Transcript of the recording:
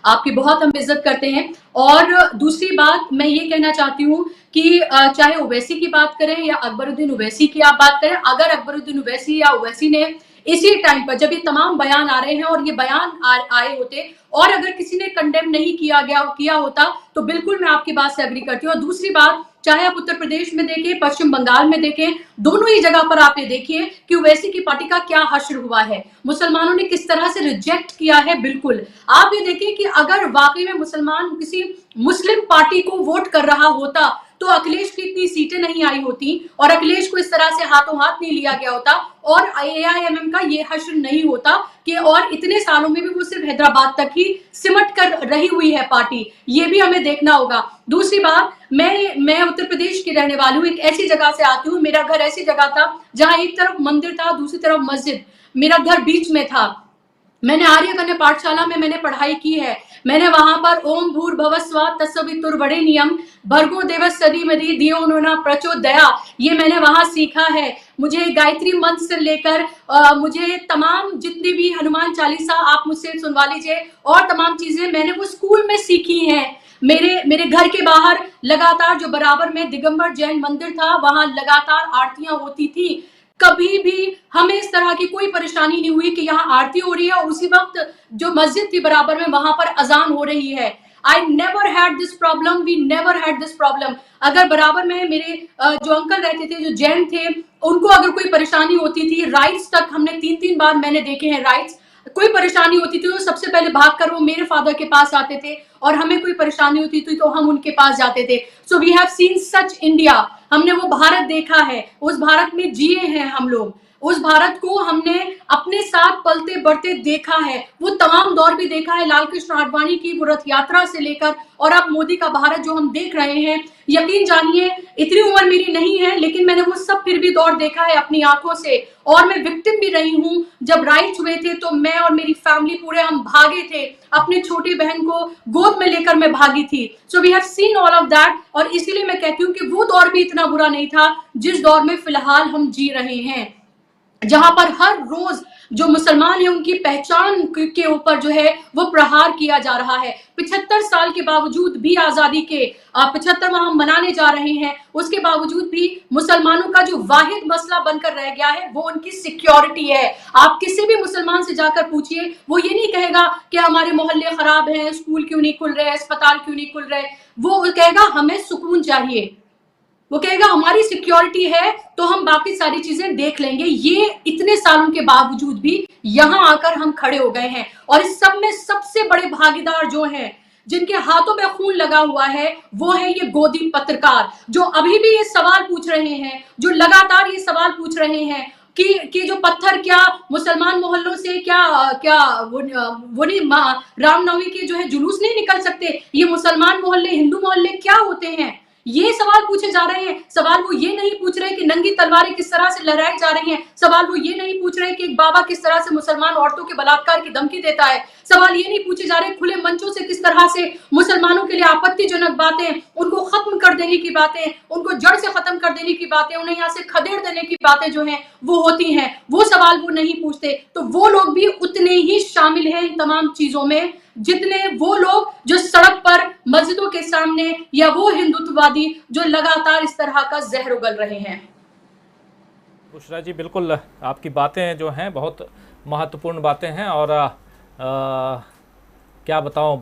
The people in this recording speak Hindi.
आपकी बहुत हम इज्जत करते हैं। और दूसरी बात मैं ये कहना चाहती हूँ कि चाहे ओवैसी की बात करें या अकबरुद्दीन ओवैसी की आप बात करें, अगर अकबरुद्दीन ओवैसी या ओवैसी ने इसी टाइम पर जब ये तमाम बयान आ रहे हैं और ये बयान आए होते और अगर किसी ने कंडेम नहीं किया होता, तो बिल्कुल मैं आपकी बात से एग्री करती हूँ। और दूसरी बात, चाहे आप उत्तर प्रदेश में देखें, पश्चिम बंगाल में देखें, दोनों ही जगह पर आप ये देखिए कि ओवैसी की पार्टी का क्या हश्र हुआ है, मुसलमानों ने किस तरह से रिजेक्ट किया है। बिल्कुल आप ये देखिए कि अगर वाकई में मुसलमान किसी मुस्लिम पार्टी को वोट कर रहा होता तो अखिलेश की इतनी सीटें नहीं आई होती और अखिलेश को इस तरह से हाथों हाथ नहीं लिया गया होता और एआईएमएम का ये हश्र नहीं होता कि और इतने सालों में भी वो सिर्फ हैदराबाद तक ही सिमट कर रही हुई है पार्टी। ये भी हमें देखना होगा। दूसरी बात, मैं उत्तर प्रदेश की रहने वाली हूँ, एक ऐसी जगह से आती हूँ, मेरा घर ऐसी जगह था जहां एक तरफ मंदिर था, दूसरी तरफ मस्जिद, मेरा घर बीच में था। मैंने आर्य कन्या पाठशाला में मैंने पढ़ाई की है। मैंने वहां पर ओम भूर्भुवः स्वः तत्सवितुर्वरेण्यम भर्गो देवस्य धीमहि धियो यो नः प्रचोदयात्, ये मैंने वहां सीखा है। मुझे गायत्री मंत्र से लेकर मुझे तमाम जितनी भी हनुमान चालीसा आप मुझसे सुनवा लीजिए और तमाम चीजें मैंने वो स्कूल में सीखी हैं। मेरे घर के बाहर लगातार जो बराबर में दिगंबर जैन मंदिर था, वहां लगातार आरतियां होती थी। कभी भी हमें इस तरह की कोई परेशानी नहीं हुई कि यहाँ आरती हो रही है और उसी वक्त जो मस्जिद थी बराबर में वहां पर अजान हो रही है। I never had this problem, we never had this problem। अगर बराबर में मेरे जो अंकल रहते थे, जो जैन थे, उनको अगर कोई परेशानी होती थी, राइट्स तक हमने 3-3 बार मैंने देखे हैं राइट्स, कोई परेशानी होती थी तो सबसे पहले भागकर वो मेरे फादर के पास आते थे और हमें कोई परेशानी होती थी तो हम उनके पास जाते थे। So we have seen such India, हमने वो भारत देखा है, उस भारत में जिए हैं हम लोग, उस भारत को हमने अपने साथ पलते बढ़ते देखा है, वो तमाम दौर भी देखा है, लाल कृष्ण आडवाणी की वो रथ यात्रा से लेकर और अब मोदी का भारत जो हम देख रहे हैं। यकीन जानिए इतनी उम्र मेरी नहीं है लेकिन मैंने वो सब फिर भी दौर देखा है अपनी आंखों से और मैं विक्टिम भी रही हूँ। जब राइट्स हुए थे तो मैं और मेरी फैमिली पूरे हम भागे थे, अपनी छोटी बहन को गोद में लेकर मैं भागी थी। So we have seen all of that और इसीलिए मैं कहती हूँ कि वो दौर भी इतना बुरा नहीं था जिस दौर में फिलहाल हम जी रहे हैं, जहां पर हर रोज जो मुसलमान है उनकी पहचान के ऊपर जो है वो प्रहार किया जा रहा है। 75 साल के बावजूद भी आजादी के 75वां हम मनाने जा रहे हैं, उसके बावजूद भी मुसलमानों का जो वाहिद मसला बनकर रह गया है वो उनकी सिक्योरिटी है। आप किसी भी मुसलमान से जाकर पूछिए, वो ये नहीं कहेगा कि हमारे मोहल्ले खराब हैं, स्कूल क्यों नहीं खुल रहे, अस्पताल क्यों नहीं खुल रहे, वो कहेगा हमें सुकून चाहिए, वो कहेगा हमारी सिक्योरिटी है तो हम बाकी सारी चीजें देख लेंगे। ये इतने सालों के बावजूद भी यहां आकर हम खड़े हो गए हैं और इस सब में सबसे बड़े भागीदार जो हैं, जिनके हाथों में खून लगा हुआ है, वो है ये गोदी पत्रकार जो अभी भी ये सवाल पूछ रहे हैं, जो लगातार ये सवाल पूछ रहे हैं कि जो पत्थर क्या मुसलमान मोहल्लों से क्या वो नहीं रामनवमी के जो है जुलूस नहीं निकल सकते, ये मुसलमान मोहल्ले हिंदू मोहल्ले क्या होते हैं, ये सवाल पूछे जा रहे हैं। सवाल वो ये नहीं पूछ रहे कि नंगी तलवारें किस तरह से लहराई जा रही हैं, सवाल वो ये नहीं पूछ रहे कि एक बाबा किस तरह से मुसलमान औरतों के बलात्कार की धमकी देता है, सवाल ये नहीं पूछे जा रहे खुले मंचों से किस तरह से मुसलमानों के लिए आपत्तिजनक बातें, उनको खत्म कर देने की बातें, उनको जड़ से खत्म कर देने की बातें, उन्हें यहाँ से खदेड़ देने की बातें जो हैं वो होती हैं, वो सवाल वो नहीं पूछते। तो वो लोग भी उतने ही शामिल हैं इन तमाम चीजों में जितने वो लोग जो सड़क पर मस्जिदों के सामने या वो हिंदुत्ववादी जो लगातार इस तरह का जहर उगल रहे हैं। बुशरा जी, बिल्कुल आपकी बातें जो हैं बहुत महत्वपूर्ण बातें हैं और क्या बताऊं, बहुत